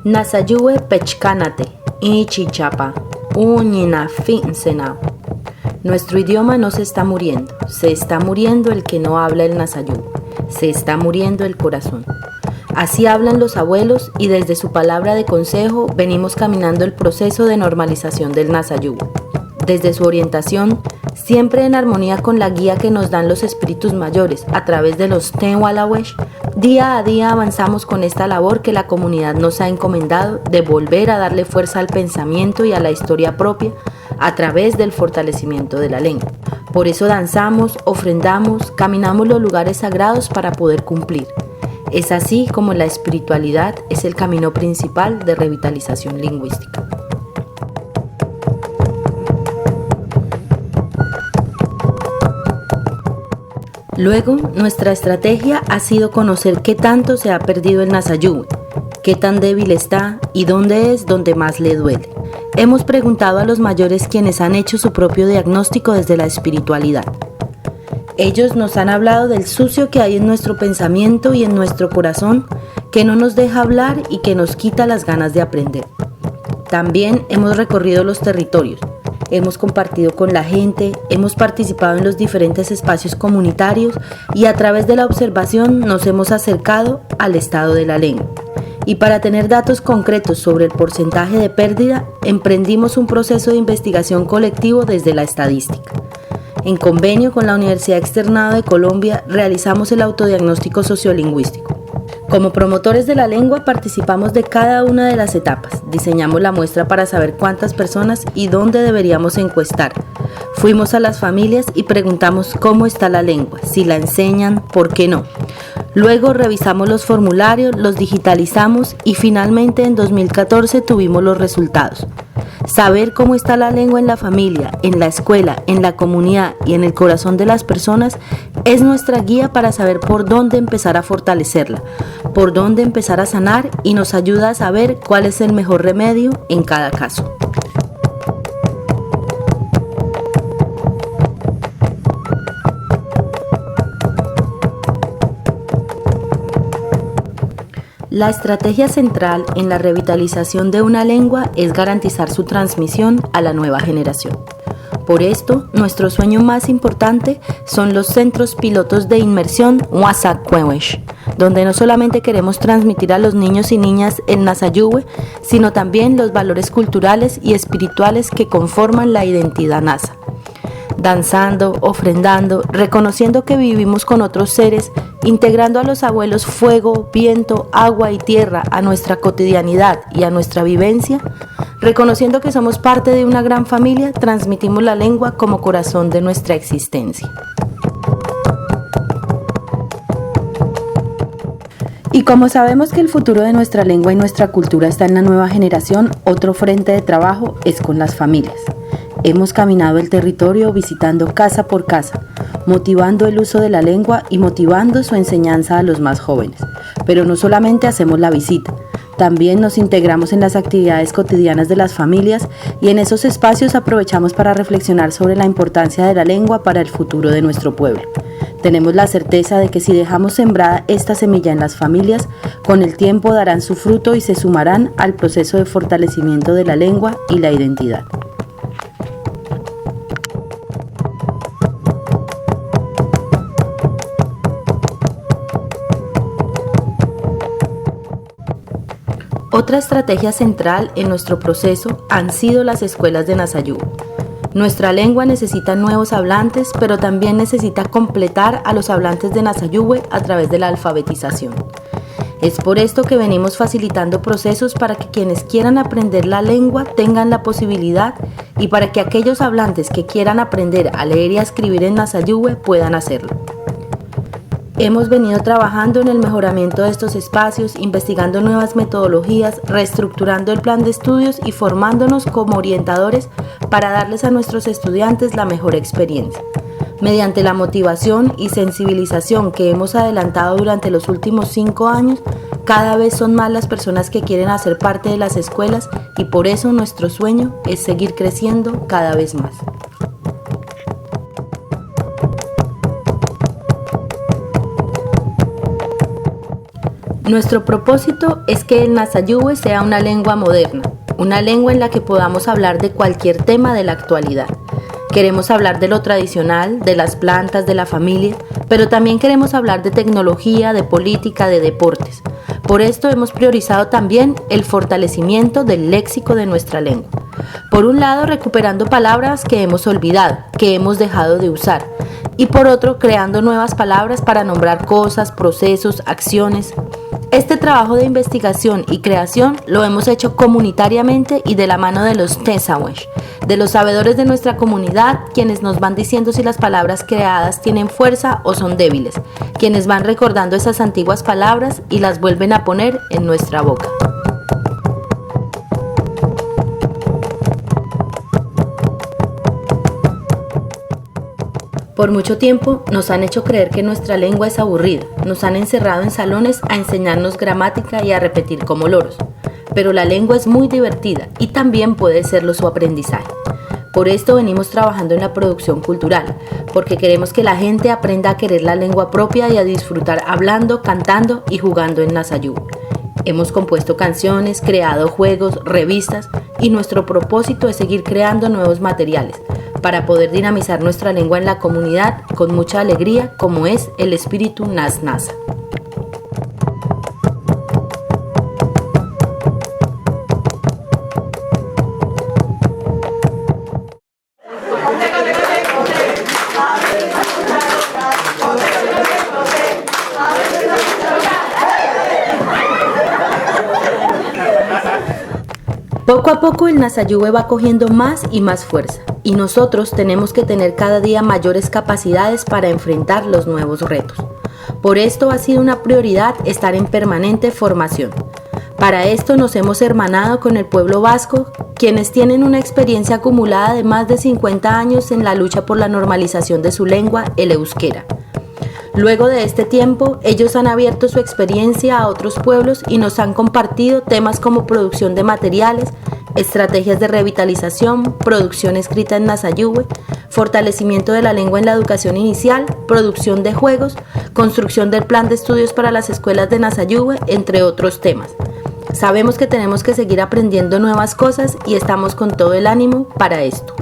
Nasayuwe pechcanate, ichichapa, uñina finsena. Nuestro idioma no se está muriendo el que no habla el Nasayuwe, se está muriendo el corazón. Así hablan los abuelos y desde su palabra de consejo venimos caminando el proceso de normalización del Nasayuwe. Desde su orientación, siempre en armonía con la guía que nos dan los espíritus mayores a través de los Tenwalawesh, día a día avanzamos con esta labor que la comunidad nos ha encomendado de volver a darle fuerza al pensamiento y a la historia propia a través del fortalecimiento de la lengua. Por eso danzamos, ofrendamos, caminamos los lugares sagrados para poder cumplir. Es así como la espiritualidad es el camino principal de revitalización lingüística. Luego, nuestra estrategia ha sido conocer qué tanto se ha perdido el Nasayuwe, qué tan débil está y dónde es donde más le duele. Hemos preguntado a los mayores quienes han hecho su propio diagnóstico desde la espiritualidad. Ellos nos han hablado del sucio que hay en nuestro pensamiento y en nuestro corazón, que no nos deja hablar y que nos quita las ganas de aprender. También hemos recorrido los territorios. Hemos compartido con la gente, hemos participado en los diferentes espacios comunitarios y a través de la observación nos hemos acercado al estado de la lengua. Y para tener datos concretos sobre el porcentaje de pérdida, emprendimos un proceso de investigación colectivo desde la estadística. En convenio con la Universidad Externado de Colombia, realizamos el autodiagnóstico sociolingüístico. Como promotores de la lengua participamos de cada una de las etapas, diseñamos la muestra para saber cuántas personas y dónde deberíamos encuestar. Fuimos a las familias y preguntamos cómo está la lengua, si la enseñan, por qué no. Luego revisamos los formularios, los digitalizamos y finalmente en 2014 tuvimos los resultados. Saber cómo está la lengua en la familia, en la escuela, en la comunidad y en el corazón de las personas es nuestra guía para saber por dónde empezar a fortalecerla, por dónde empezar a sanar y nos ayuda a saber cuál es el mejor remedio en cada caso. La estrategia central en la revitalización de una lengua es garantizar su transmisión a la nueva generación. Por esto, nuestro sueño más importante son los centros pilotos de inmersión Wasakwewech, donde no solamente queremos transmitir a los niños y niñas el Nasayuwe, sino también los valores culturales y espirituales que conforman la identidad nasa. Danzando, ofrendando, reconociendo que vivimos con otros seres, integrando a los abuelos fuego, viento, agua y tierra a nuestra cotidianidad y a nuestra vivencia, reconociendo que somos parte de una gran familia, transmitimos la lengua como corazón de nuestra existencia. Y como sabemos que el futuro de nuestra lengua y nuestra cultura está en la nueva generación, otro frente de trabajo es con las familias. Hemos caminado el territorio visitando casa por casa, motivando el uso de la lengua y motivando su enseñanza a los más jóvenes. Pero no solamente hacemos la visita, también nos integramos en las actividades cotidianas de las familias y en esos espacios aprovechamos para reflexionar sobre la importancia de la lengua para el futuro de nuestro pueblo. Tenemos la certeza de que si dejamos sembrada esta semilla en las familias, con el tiempo darán su fruto y se sumarán al proceso de fortalecimiento de la lengua y la identidad. Otra estrategia central en nuestro proceso han sido las escuelas de Nasayuwe. Nuestra lengua necesita nuevos hablantes, pero también necesita completar a los hablantes de Nasayuwe a través de la alfabetización. Es por esto que venimos facilitando procesos para que quienes quieran aprender la lengua tengan la posibilidad y para que aquellos hablantes que quieran aprender a leer y a escribir en Nasayuwe puedan hacerlo. Hemos venido trabajando en el mejoramiento de estos espacios, investigando nuevas metodologías, reestructurando el plan de estudios y formándonos como orientadores para darles a nuestros estudiantes la mejor experiencia. Mediante la motivación y sensibilización que hemos adelantado durante los últimos 5 años, cada vez son más las personas que quieren hacer parte de las escuelas y por eso nuestro sueño es seguir creciendo cada vez más. Nuestro propósito es que el Nasayuve sea una lengua moderna, una lengua en la que podamos hablar de cualquier tema de la actualidad. Queremos hablar de lo tradicional, de las plantas, de la familia, pero también queremos hablar de tecnología, de política, de deportes. Por esto hemos priorizado también el fortalecimiento del léxico de nuestra lengua. Por un lado, recuperando palabras que hemos olvidado, que hemos dejado de usar, y por otro, creando nuevas palabras para nombrar cosas, procesos, acciones. Este trabajo de investigación y creación lo hemos hecho comunitariamente y de la mano de los Tesawesh, de los sabedores de nuestra comunidad, quienes nos van diciendo si las palabras creadas tienen fuerza o son débiles, quienes van recordando esas antiguas palabras y las vuelven a poner en nuestra boca. Por mucho tiempo nos han hecho creer que nuestra lengua es aburrida, nos han encerrado en salones a enseñarnos gramática y a repetir como loros, pero la lengua es muy divertida y también puede serlo su aprendizaje. Por esto venimos trabajando en la producción cultural, porque queremos que la gente aprenda a querer la lengua propia y a disfrutar hablando, cantando y jugando en Nasayuve. Hemos compuesto canciones, creado juegos, revistas y nuestro propósito es seguir creando nuevos materiales para poder dinamizar nuestra lengua en la comunidad con mucha alegría, como es el espíritu Nas Nasa. Poco a poco el Nasayuve va cogiendo más y más fuerza, y nosotros tenemos que tener cada día mayores capacidades para enfrentar los nuevos retos. Por esto ha sido una prioridad estar en permanente formación. Para esto nos hemos hermanado con el pueblo vasco, quienes tienen una experiencia acumulada de más de 50 años en la lucha por la normalización de su lengua, el euskera. Luego de este tiempo, ellos han abierto su experiencia a otros pueblos y nos han compartido temas como producción de materiales, estrategias de revitalización, producción escrita en Nasayuve, fortalecimiento de la lengua en la educación inicial, producción de juegos, construcción del plan de estudios para las escuelas de Nasayuve, entre otros temas. Sabemos que tenemos que seguir aprendiendo nuevas cosas y estamos con todo el ánimo para esto.